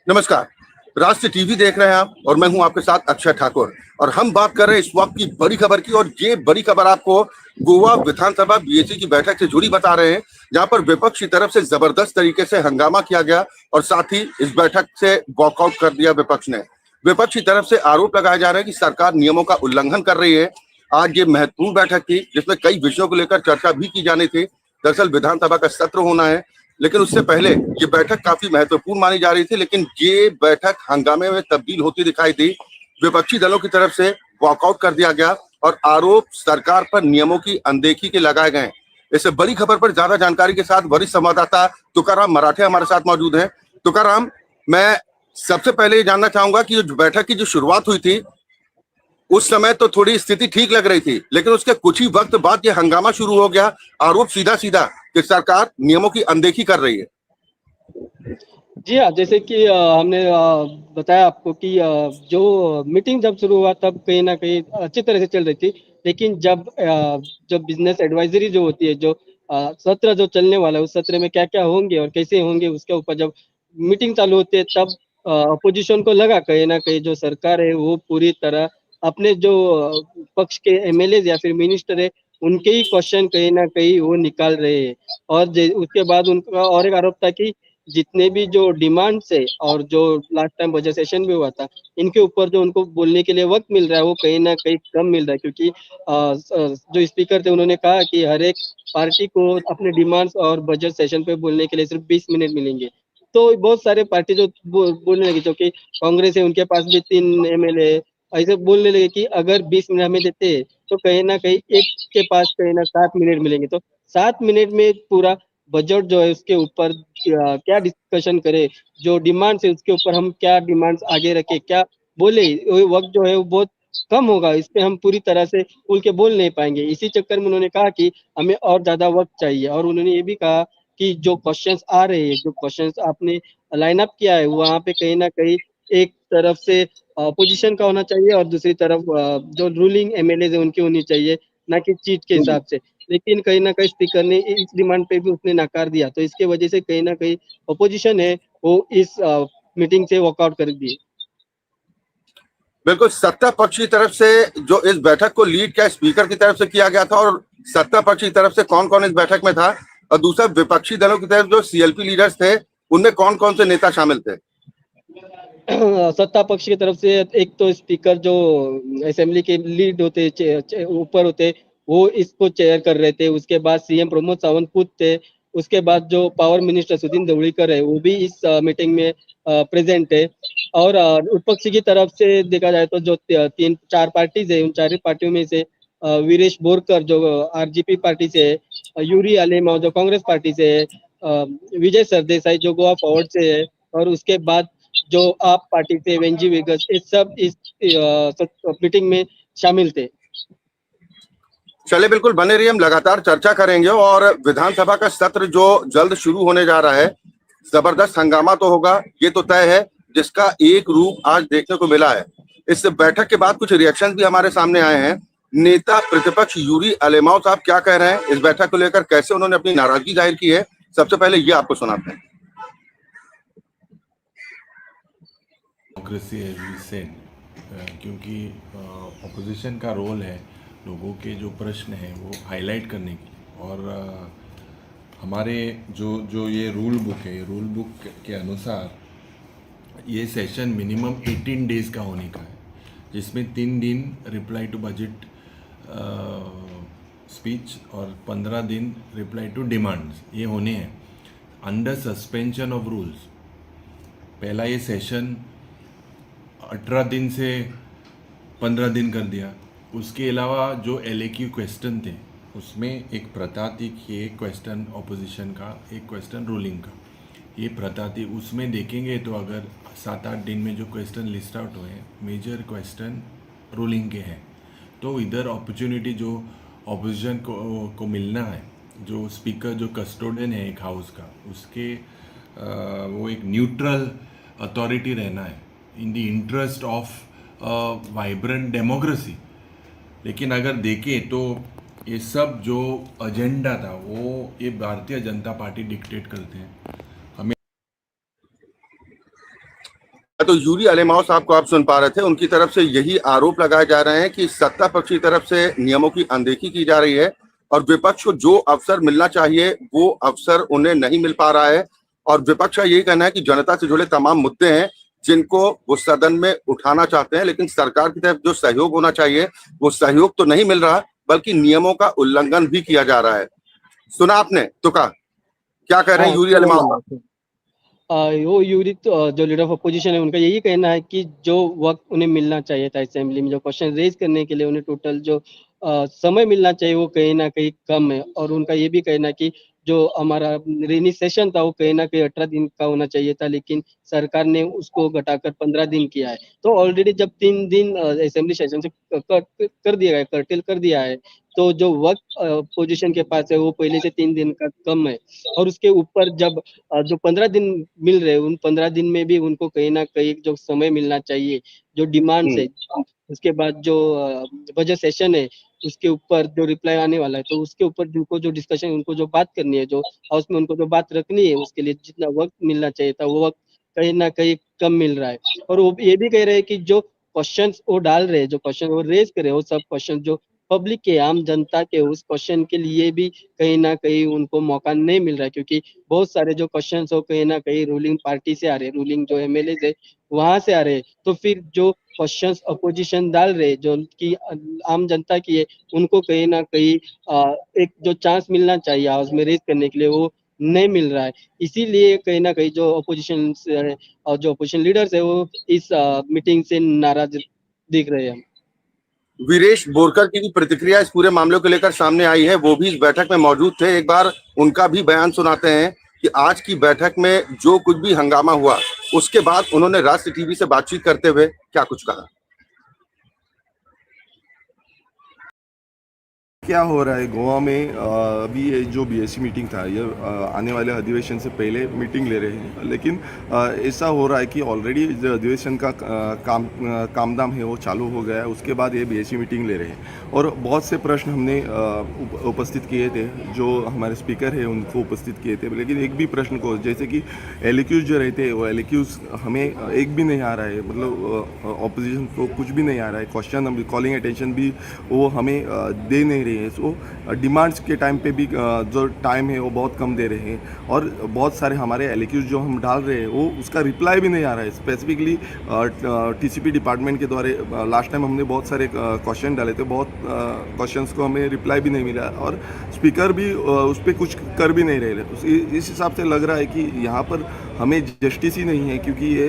नमस्कार। राष्ट्र टीवी देख रहे हैं आप और मैं हूं आपके साथ अक्षय ठाकुर। और हम बात कर रहे हैं इस वक्त की बड़ी खबर की। और ये बड़ी खबर आपको गोवा विधानसभा बीएसी की बैठक से जुड़ी बता रहे हैं, जहां पर विपक्ष की तरफ से जबरदस्त तरीके से हंगामा किया गया और साथ ही इस बैठक से वॉकआउट कर दिया विपक्ष ने। विपक्ष की तरफ से आरोप लगाए जा रहे हैं कि सरकार नियमों का उल्लंघन कर रही है। आज ये महत्वपूर्ण बैठक थी जिसमें कई विषयों को लेकर चर्चा भी की जानी थी। दरअसल विधानसभा का सत्र होना है, लेकिन उससे पहले ये बैठक काफी महत्वपूर्ण मानी जा रही थी। लेकिन ये बैठक हंगामे में तब्दील होती दिखाई दी। विपक्षी दलों की तरफ से वॉकआउट कर दिया गया और आरोप सरकार पर नियमों की अनदेखी के लगाए गए। इससे बड़ी खबर पर ज्यादा जानकारी के साथ वरिष्ठ संवाददाता तुकाराम मराठे हमारे साथ मौजूद हैं। तुकाराम, मैं सबसे पहले ये जानना चाहूंगा कि जो बैठक की जो शुरुआत हुई थी उस समय तो थोड़ी स्थिति ठीक लग रही थी, लेकिन उसके कुछ ही वक्त बाद ये हंगामा शुरू हो गया। आरोप सीधा सीधा कि सरकार नियमों की अनदेखी कर रही है। जी हाँ, जैसे कि हमने बताया आपको कि जो मीटिंग जब शुरू हुआ तब कहीं न कहीं अच्छी तरह से चल रही थी। लेकिन जब बिज़नेस एडवाइज़री जो होती है, जो सत्र जो चलने वाला है, उस सत्र में क्या-क्या होंगे और कैसे होंगे, उसके ऊपर जब मीटिंग चालू होती है, तब अपोज़िशन को लगा कहीं न कहीं जो सरकार है, वो पूरी तरह अपने जो पक्ष के एमएलएज़ या फिर मिनिस्टर है, उनके ही क्वेश्चन कहीं न कहीं वो निकाल रहे हैं। और जे उसके बाद उनका और एक आरोप था कि जितने भी जो डिमांड्स है और जो लास्ट टाइम बजट सेशन भी हुआ था, इनके ऊपर जो उनको बोलने के लिए वक़्त मिल रहा है, वो कहीं न कहीं कम मिल रहा है, क्योंकि जो स्पीकर थे उन्होंने कहा कि हर एक पार्टी को अपने डिमांड्स और बजट सेशन पे बोलने के लिए सिर्फ 20 मिनट मिलेंगे। तो बहुत सारे पार्टी जो बोलने लगी, जो कि कांग्रेस है, उनके पास भी 3 एमएलए है, ऐसे बोलने लगे कि अगर 20 मिनट हमें देते हैं, तो कहीं न कहीं एक के पास कहीं न 7 मिनट मिलेंगे। तो 7 मिनट में पूरा बजट जो है उसके ऊपर क्या डिस्कशन करें, जो डिमांड्स है उसके ऊपर हम क्या डिमांड्स आगे रखें, क्या बोले, वो वक़्त जो है वो बहुत कम होगा, इस पे हम पूरी तरह से खुल के बोल नहीं पाएँगे। इसी चक्कर में उन्होंने कहा कि हमें और ज़्यादा वक़्त चाहिए, और उन्होंने ये भी कहा कि जो क्वेश्चन्स आ रहे हैं, जो क्वेश्चन्स आपने लाइन अप किया है, वहाँ पे कहीं न कहीं एक तरफ से अपोज़िशन का होना चाहिए और दूसरी तरफ जो रूलिंग एमएलएज़ हैं उनकी होनी चाहिए, ना कि चीट के हिसाब से। लेकिन कहीं न कहीं स्पीकर ने इस डिमांड पे भी उसने नकार दिया। तो इसकी वजह से कहीं न कहीं अपोज़िशन है वो इस मीटिंग से वॉकआउट कर दिए। बिल्कुल, सत्ता पक्ष की तरफ से जो इस बैठक को लीड क्या स्पीकर की तरफ से किया गया था, और सत्ता पक्ष की तरफ से कौन-कौन इस बैठक में था? और दूसरा विपक्षी दलों की तरफ जो सीएलपी लीडर्स थे, उनमें कौन-कौन से नेता शामिल थे? सत्ता पक्ष की तरफ से एक तो स्पीकर जो असेंबली के लीड होते ऊपर होते, वो इसको चेयर कर रहे थे। उसके बाद सीएम प्रमोद सावंत खुद थे। उसके बाद जो पावर मिनिस्टर सुदीन ढवळीकर है, वो भी इस मीटिंग में प्रेजेंट है। और विपक्ष की तरफ से देखा जाए तो जो 3-4 पार्टीज है, उन 4 ही पार्टियों में से वीरेश बोरकर जो आरजेपी पार्टी से है, यूरी आलेमाव जो कांग्रेस पार्टी से है, विजय सरदेसाई जो गोवा फॉरवर्ड से है, और उसके बाद जो आप पार्टी से वेंजी वेगस, ये सब इस मीटिंग में शामिल थे। चलिए, बिल्कुल बने रहिए, हम लगातार चर्चा करेंगे। और विधानसभा का सत्र जो जल्द शुरू होने जा रहा है, जबरदस्त हंगामा तो होगा, ये तो तय है, जिसका एक रूप आज देखने को मिला है। इस बैठक के बाद कुछ रिएक्शन भी हमारे सामने आए हैं। नेता प्रतिपक्ष यूरी अलेमाव साहब क्या कह रहे हैं इस बैठक को लेकर, कैसे उन्होंने अपनी नाराजगी जाहिर की है, सबसे पहले ये आपको सुनाते हैं। डेमोक्रेसी एज वी सेड, क्योंकि अपोजिशन का रोल है लोगों के जो प्रश्न हैं वो हाईलाइट करने की। और हमारे जो जो ये रूल बुक है, रूल बुक के अनुसार ये सेशन मिनिमम 18 डेज़ का होने का है, जिसमें 3 दिन रिप्लाई टू बजट स्पीच और 15 दिन रिप्लाई टू डिमांड्स ये होने हैं अंडर सस्पेंशन ऑफ रूल्स। पहला ये सेशन 18 दिन से 15 दिन कर दिया। उसके अलावा जो LAQ क्वेश्चन थे उसमें एक प्रथा थी कि एक क्वेश्चन ऑपोजिशन का, एक क्वेश्चन रूलिंग का। ये प्रथा थी, उसमें देखेंगे तो अगर 7-8 दिन में जो क्वेश्चन लिस्ट आउट हुए मेजर क्वेश्चन रूलिंग के हैं, तो इधर अपॉर्चुनिटी जो ऑपोजिशन को मिलना है, जो स्पीकर जो कस्टोडियन है एक हाउस का, उसके वो एक न्यूट्रल अथॉरिटी रहना है in the interest of vibrant democracy. लेकिन अगर देखें तो ये सब जो एजेंडा था वो ये भारतीय जनता पार्टी डिक्टेट करते हैं। हमें तो यूरी अलेमाओ साहब को आप सुन पा रहे थे, उनकी तरफ से यही आरोप लगाए जा रहे हैं कि सत्ता पक्ष की तरफ से नियमों की अनदेखी की जा रही है और विपक्ष को जो अवसर मिलना चाहिए वो अवसर उन्हें नहीं मिल पा रहा है। और विपक्ष का यही कहना है कि जनता से जुड़े तमाम मुद्दे हैं जिनको वो सदन में उठाना चाहते हैं, लेकिन सरकार की तरफ जो सहयोग होना चाहिए वो सहयोग तो नहीं मिल रहा, बल्कि नियमों का उल्लंघन भी किया जा रहा है। सुना आपने तुका, क्या कह रहे हैं हाँ यूरी अलेमाओ? वो यूरी जो लीडर ऑफ अपोजिशन है उनका यही कहना है कि जो वक्त उन्हें मिलना चाहिए था असेंबली में जो क्वेश्चन रेज करने के लिए उन्हें टोटल जो समय मिलना चाहिए वो कहीं ना कहीं कम है। और उनका ये भी कहना है कि जो हमारा रेनी सेशन था वो कहीं ना कहीं 18 दिन का होना चाहिए था, लेकिन सरकार ने उसको घटाकर 15 दिन किया है। तो ऑलरेडी जब 3 दिन असेंबली सेशन से कर दिया गया, कर्टेल कर दिया है, तो जो वक्त पोजीशन के पास है वो पहले से 3 दिन का कम है। और उसके ऊपर जब जो 15 दिन मिल रहे हैं उन 15 दिन में भी उनको कहीं ना कहीं जो समय मिलना चाहिए, जो डिमांड्स है, उसके बाद जो बजट सेशन है उसके ऊपर जो रिप्लाई आने वाला है, तो उसके ऊपर जिनको जो डिस्कशन उनको जो बात करनी है, जो हाउस में उनको जो बात रखनी है, उसके लिए जितना वक्त मिलना चाहिए था वो वक्त कहीं ना कहीं कम मिल रहा है। और वो ये भी कह रहे हैं कि जो क्वेश्चन वो डाल रहे हैं, जो क्वेश्चन वो रेज कर रहे हैं, वो सब क्वेश्चन जो पब्लिक के आम जनता के उस क्वेश्चन के लिए भी कहीं ना कहीं उनको मौका नहीं मिल रहा है, क्योंकि बहुत सारे जो क्वेश्चन हो कहीं ना कहीं रूलिंग पार्टी से आ रहे हैं, रूलिंग जो एमएलए है वहां से आ रहे हैं। तो फिर जो क्वेश्चंस अपोजिशन डाल रहे जो कि आम जनता की है, उनको कहीं ना कहीं एक जो चांस मिलना चाहिए हाउस में रेज करने के लिए वो नहीं मिल रहा है। इसीलिए कहीं ना कहीं जो अपोजिशन है और जो अपोजिशन लीडर्स है वो इस मीटिंग से नाराज दिख रहे हैं। वीरेश बोरकर की भी प्रतिक्रिया इस पूरे मामले को लेकर सामने आई है, वो भी इस बैठक में मौजूद थे। एक बार उनका भी बयान सुनाते हैं कि आज की बैठक में जो कुछ भी हंगामा हुआ उसके बाद उन्होंने राष्ट्र टीवी से बातचीत करते हुए क्या कुछ कहा। क्या हो रहा है गोवा में अभी ये जो बीएससी मीटिंग था ये आने वाले अधिवेशन से पहले मीटिंग ले रहे हैं, लेकिन ऐसा हो रहा है कि ऑलरेडी जो अधिवेशन का कामदाम है वो चालू हो गया है, उसके बाद ये बीएससी मीटिंग ले रहे हैं। और बहुत से प्रश्न हमने उपस्थित किए थे, जो हमारे स्पीकर है उनको उपस्थित किए थे, लेकिन एक भी प्रश्न को, जैसे कि एलिक्यूज जो रहते हैं वो एलिक्यूज हमें एक भी नहीं आ रहा है, मतलब ऑपोजिशन को कुछ भी नहीं आ रहा है। क्वेश्चन कॉलिंग अटेंशन भी वो हमें दे नहीं रही है। सो डिमांड्स के टाइम पे भी जो टाइम है वो बहुत कम दे रहे हैं, और बहुत सारे हमारे एलिक्यूज जो हम डाल रहे हैं वो उसका रिप्लाई भी नहीं आ रहा है। स्पेसिफिकली टीसीपी डिपार्टमेंट के द्वारा लास्ट टाइम हमने बहुत सारे क्वेश्चन डाले थे, बहुत क्वेश्चंस को हमें रिप्लाई भी नहीं मिला, और स्पीकर भी उस पर कुछ कर भी नहीं रहे। इस हिसाब से लग रहा है कि यहाँ पर हमें जस्टिस ही नहीं है, क्योंकि ये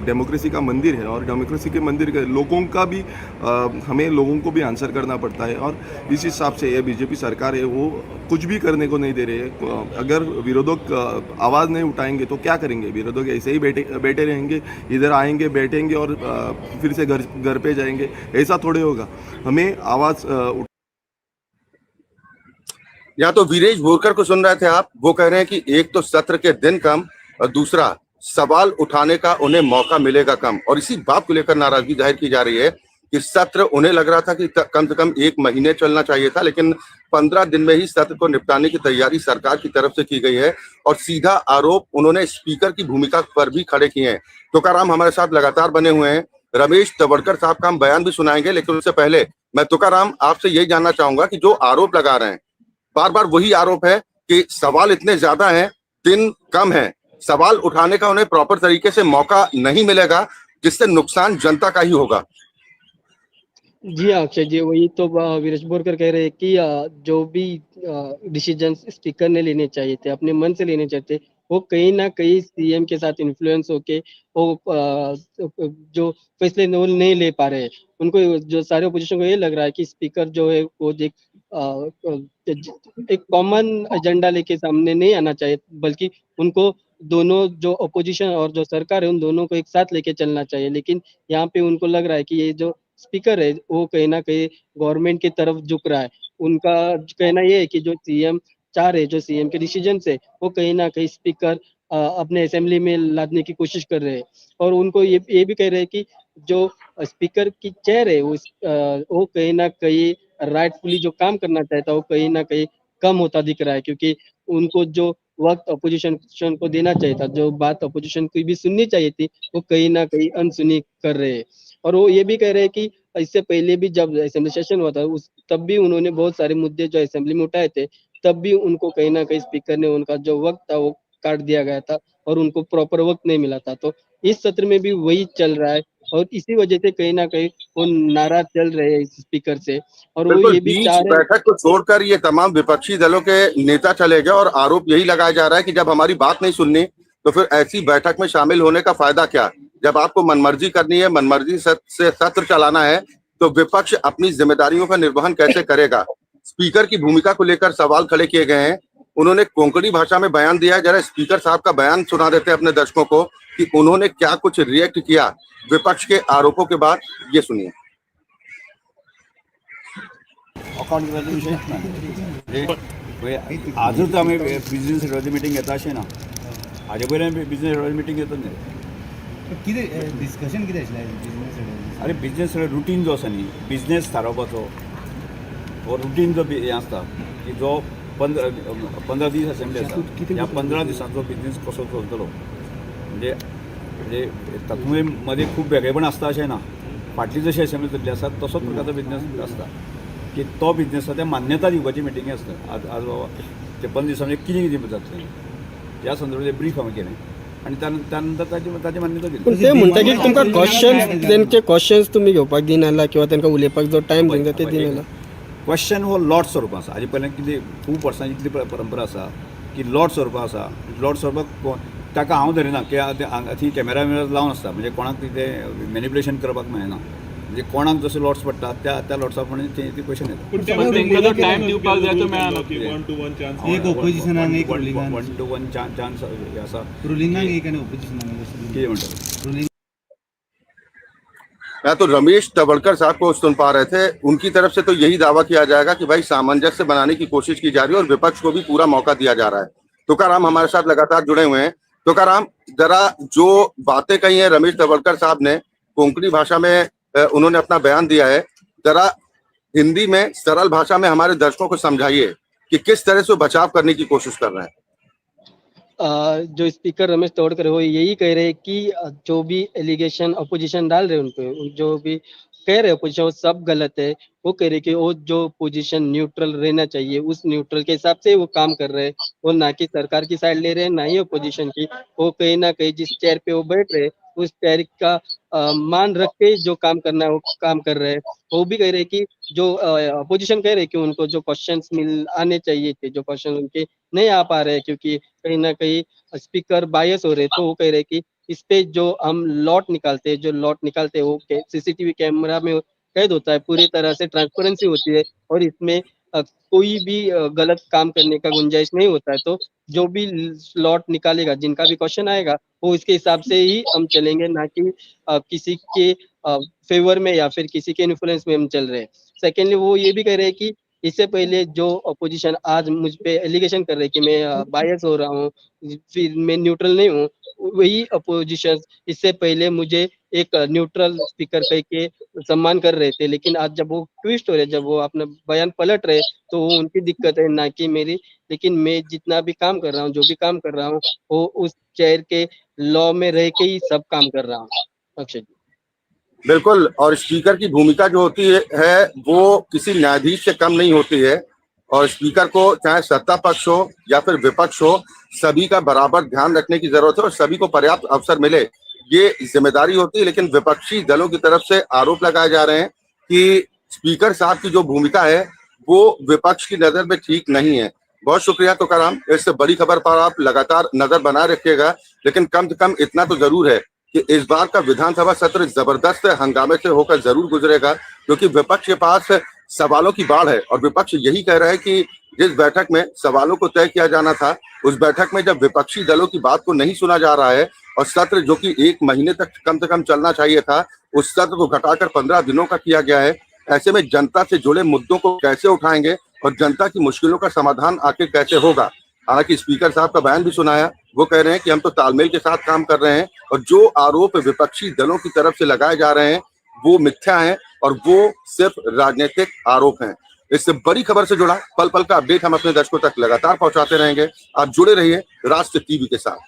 डेमोक्रेसी का मंदिर है, और डेमोक्रेसी के मंदिर के लोगों का भी हमें लोगों को भी आंसर करना पड़ता है। और इस हिसाब से ये बीजेपी सरकार है वो कुछ भी करने को नहीं दे रहे है। अगर विरोधक आवाज़ नहीं उठाएंगे तो क्या करेंगे? विरोधक ऐसे ही बैठे रहेंगे, इधर आएंगे, बैठेंगे और फिर से घर पे जाएंगे, ऐसा थोड़े होगा। हमें आवाज़ या तो वीरेश बोरकर को सुन रहे थे आप, वो कह रहे हैं कि एक तो सत्र के दिन कम और दूसरा सवाल उठाने का उन्हें मौका मिलेगा कम, और इसी बात को लेकर नाराजगी जाहिर की जा रही है कि सत्र उन्हें लग रहा था कि कम से कम 1 महीने चलना चाहिए था, लेकिन 15 दिन में ही सत्र को निपटाने की तैयारी सरकार की तरफ से की गई है। और सीधा आरोप उन्होंने स्पीकर की भूमिका पर भी खड़े किए हैं। तुकाराम हमारे साथ लगातार बने हुए हैं, रमेश तवड़कर साहब का हम बयान भी सुनाएंगे, लेकिन उससे पहले मैं तुकाराम आपसे यही जानना चाहूंगा कि जो आरोप लगा रहे हैं, बार बार वही आरोप है कि सवाल इतने ज्यादा हैं, दिन कम है, सवाल उठाने का उन्हें प्रॉपर तरीके से मौका नहीं मिलेगा, जिससे नुकसान जनता का ही होगा। जी हाँ अक्षय जी, वही तो वीरेश बोरकर कह रहे हैं कि जो भी डिसीजन स्पीकर ने लेने चाहिए थे, अपने मन से लेने चाहिए थे, वो कहीं ना कहीं सीएम के साथ इन्फ्लुएंस होके वो जो फैसले वो नहीं ले पा रहे हैं। उनको जो सारे ओपोजिशन को ये लग रहा है कि स्पीकर जो है वो एक कॉमन एजेंडा लेके सामने नहीं आना चाहिए, बल्कि उनको दोनों जो अपोजिशन और जो सरकार है उन दोनों को एक साथ लेके चलना चाहिए। लेकिन यहाँ पे उनको लग रहा है कि ये जो स्पीकर है वो कहीं ना कहीं गवर्नमेंट की तरफ झुक रहा है। उनका कहना ये है कि जो सीएम चाह रहे, जो सीएम के डिसीजन से वो कहीं ना कहीं स्पीकर अपने असेंबली में लादने की कोशिश कर रहे हैं। और उनको ये भी कह रहे हैं कि जो स्पीकर की चेयर है वो कहीं ना कहीं राइटफुली जो काम करना चाहता है वो कहीं ना कहीं कम होता दिख रहा है, क्योंकि उनको जो वक्त अपोजिशन को देना चाहिए था, जो बात अपोजिशन की भी सुननी चाहिए थी, वो कहीं ना कहीं अनसुनी कर रहे हैं। और वो ये भी कह रहे हैं कि इससे पहले भी जब असेंबली सेशन हुआ था उस तब भी उन्होंने बहुत सारे मुद्दे जो असेंबली में उठाए थे, तब भी उनको कहीं ना कहीं स्पीकर ने उनका जो वक्त था वो काट दिया गया था और उनको प्रॉपर वक्त नहीं मिला था। तो इस सत्र में भी वही चल रहा है और इसी वजह से कहीं ना कहीं वो नाराज चल रहे हैं इस स्पीकर से और वो बिल्कुल ये भी बीच चाह रहे हैं। बैठक को छोड़कर ये तमाम विपक्षी दलों के नेता चले गए और आरोप यही लगाया जा रहा है कि जब हमारी बात नहीं सुननी तो फिर ऐसी बैठक में शामिल होने का फायदा क्या। जब आपको मनमर्जी करनी है, मनमर्जी से सत्र चलाना है, तो विपक्ष अपनी जिम्मेदारियों का निर्वहन कैसे करेगा। स्पीकर की भूमिका को लेकर सवाल खड़े किए गए हैं। उन्होंने कोंकणी भाषा में बयान दिया है। जरा स्पीकर साहब का बयान सुना देते हैं अपने दर्शकों को कि उन्होंने क्या कुछ रिएक्ट किया विपक्ष के आरोपों के बाद। ये सुनिए। अकाउंट विषय आजूच आमी बिजनेस हेडवाची मिटींग घेता अशें ना, हाजे पयलीं बिजनेस हेडवाची मिटींग घेता न्ही। कितें डिस्कशन कितें आशिल्लें बिजनेस? अरे बिजनेस रुटीन जो आसा न्ही, बिजनेस थारोवपाचो हो रुटीन जो हें आसता की जो 15 दीस असेंब्ली आसा, ह्या 15 दिसांचो बिजनेस कसो चलतलो म्हणजे तातूंत मदीं खूब वेगळेपण आसता अशें ना। फाटली जशी असेंब्ली जाल्ली आसा तसोच प्रकारचो बिजनेस आसता की तो बिजनेसा ते मान्यता दिवपाची मिटींग आसता। आज बाबा ते 15 दिसांनी कितें कितें जातलें ह्या संदर्भात ब्रीफ हांवें केलें आनी त्यानंतर ताची मान्यता दिली। पण ते म्हणटा की तुमकां तेंचे क्वेश्चन्स तुमी घेवपाक दिनाला किंवा तांकां उलोवपाक जो टायम दिता ते दिनाला। क्वेश्चन हो लॉट स्वरुपां आसा। हाजे पयलीं कितें खूब वर्सांची इतली परंपरा आसा की लॉट स्वरुपां आसा। लॉट स्वरुपाक ताका हांव धरिना की थंय कॅमेरा लावन आसता, म्हणजे कोणाक तें मॅनिप्युलेशन करपाक मेळना। म्हणजे कोणाक जसो लॉट्स पडटा त्या लॉट्सा प्रमाणे ते क्वेश्चन येता। टाइम दिवपाक जाय तो मेळना की 1 to 1 चान्स एक ओपोजिशनाक एक रुलिंगान 1 to 1 चान्स आसा। रुलिंगाक एक आनी ओपोजिशनाक कितें म्हणटा रुलिंग। मैं तो रमेश तवड़कर साहब को सुन पा रहे थे। उनकी तरफ से तो यही दावा किया जाएगा कि भाई सामंजस्य बनाने की कोशिश की जा रही है और विपक्ष को भी पूरा मौका दिया जा रहा है। तुकाराम हमारे साथ लगातार जुड़े हुए हैं। तुकाराम, जरा जो बातें कही है रमेश तवड़कर साहब ने, कोंकणी भाषा में उन्होंने अपना बयान दिया है, जरा हिंदी में सरल भाषा में हमारे दर्शकों को समझाइए कि किस तरह से बचाव करने की कोशिश कर रहे हैं। जो स्पीकर रमेश तवड़कर है वो यही कह रहे हैं कि जो भी एलिगेशन अपोजिशन डाल रहे हैं उन पे, जो भी कह रहे हैं अपोजिशन वो सब गलत है। वो कह रहे कि वो जो पोजीशन न्यूट्रल रहना चाहिए उस न्यूट्रल के हिसाब से वो काम कर रहे हैं, वो ना कि सरकार की साइड ले रहे हैं ना ही अपोजिशन की। वो कहीं ना कहीं जिस चेयर पे वो बैठ रहे हैं उस चेयर का मान रख के जो काम करना है वो काम कर रहे हैं। वो भी कह रहे कि जो अपोजिशन कह रहे कि उनको जो क्वेश्चंस मिल आने चाहिए थे, जो क्वेश्चन उनके नहीं आ पा रहे हैं क्योंकि कहीं ना कहीं स्पीकर बायस हो रहे, तो वो कह रहे कि इस पे जो हम लॉट निकालते हैं वो सीसीटीवी कैमरा में कैद होता है, पूरी तरह से ट्रांसपेरेंसी होती है और इसमें कोई भी गलत काम करने का गुंजाइश नहीं होता है। तो जो भी लॉट निकालेगा, जिनका भी क्वेश्चन आएगा वो इसके हिसाब से ही हम चलेंगे, ना कि किसी के फेवर में या फिर किसी के इन्फ्लुएंस में हम चल रहे हैं। सेकेंडली वो ये भी कह रहे हैं कि इससे पहले जो अपोजिशन आज मुझ पे एलिगेशन कर रहे हैं कि मैं बायस हो रहा हूँ, फिर मैं न्यूट्रल नहीं हूँ, वही अपोजिशन इससे पहले मुझे एक न्यूट्रल स्पीकर कह के सम्मान कर रहे थे, लेकिन आज जब वो ट्विस्ट हो रहे, जब वो अपना बयान पलट रहे तो वो उनकी दिक्कत है, ना कि मेरी। लेकिन मैं जितना भी काम कर रहा हूँ, जो भी काम कर रहा हूँ, वो उस चेयर के लॉ में रह के ही सब काम कर रहा हूँ। अक्षय जी बिल्कुल, और स्पीकर की भूमिका जो होती है वो किसी न्यायाधीश से कम नहीं होती है और स्पीकर को चाहे सत्ता पक्ष हो या फिर विपक्ष हो, सभी का बराबर ध्यान रखने की जरूरत है और सभी को पर्याप्त अवसर मिले, ये जिम्मेदारी होती है। लेकिन विपक्षी दलों की तरफ से आरोप लगाए जा रहे हैं कि स्पीकर साहब की जो भूमिका है वो विपक्ष की नजर में ठीक नहीं है। बहुत शुक्रिया तुकाराम, इससे बड़ी खबर पर आप लगातार नजर बनाए रखिएगा। लेकिन कम से कम इतना तो जरूर है कि इस बार का विधानसभा सत्र जबरदस्त हंगामे से होकर जरूर गुजरेगा, क्योंकि विपक्ष के पास सवालों की बाढ़ है और विपक्ष यही कह रहा है कि जिस बैठक में सवालों को तय किया जाना था, उस बैठक में जब विपक्षी दलों की बात को नहीं सुना जा रहा है और सत्र जो कि 1 महीने तक कम से कम चलना चाहिए था, उस सत्र को घटाकर 15 दिनों का किया गया है। ऐसे में जनता से जुड़े मुद्दों को कैसे उठाएंगे और जनता की मुश्किलों का समाधान आखिर कैसे होगा। हालांकि स्पीकर साहब का बयान भी सुनाया, वो कह रहे हैं कि हम तो तालमेल के साथ काम कर रहे हैं और जो आरोप विपक्षी दलों की तरफ से लगाए जा रहे हैं वो मिथ्या हैं और वो सिर्फ राजनीतिक आरोप हैं। इससे बड़ी खबर से जुड़ा पल पल का अपडेट हम अपने दर्शकों तक लगातार पहुंचाते रहेंगे। आप जुड़े रहिए राष्ट्र टीवी के साथ।